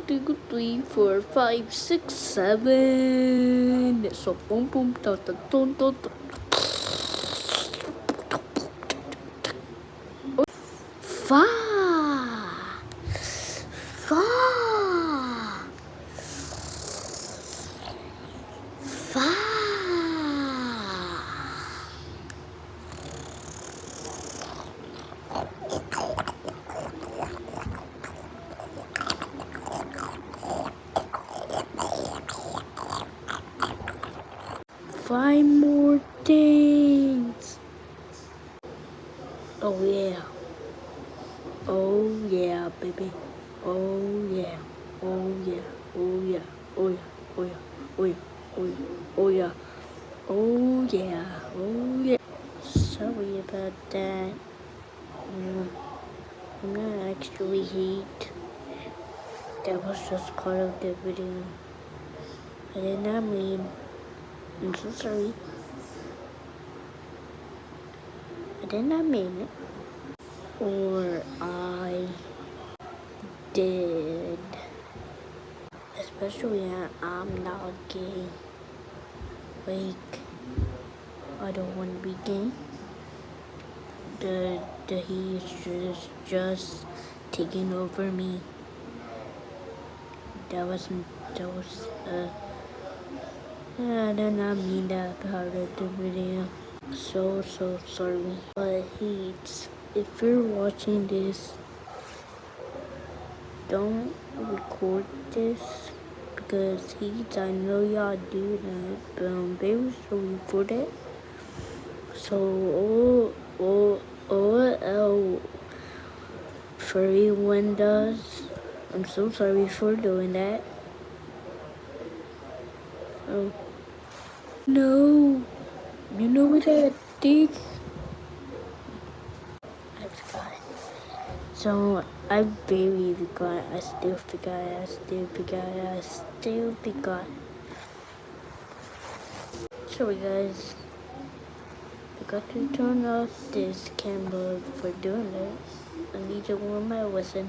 two, three, four, five, six, seven. So boom, boom, da, da, dun, dun, dun. Fa, fa, fa. Five more things. Oh yeah. Oh yeah, baby. Oh yeah. Oh yeah. Oh yeah. Oh yeah. Oh yeah. Oh yeah. Oh yeah. Oh yeah. Oh yeah. Oh yeah. Sorry about that. I'm not actually hate. That was just part of the video. I did not mean. I'm so sorry. I did not mean it. Or I did. Especially when I'm not gay. Like, I don't want to be gay. The he is just taking over me. That was I did not mean that part of the video. So sorry. But if you're watching this, don't record this because I know y'all do that, but I'm very sorry for that. So OL for everyone does. I'm so sorry for doing that. Oh no, you know what I did? I forgot. So I very forgot. I still forgot. Sorry guys. I got to turn off this camera for doing it. I need to warm my listen.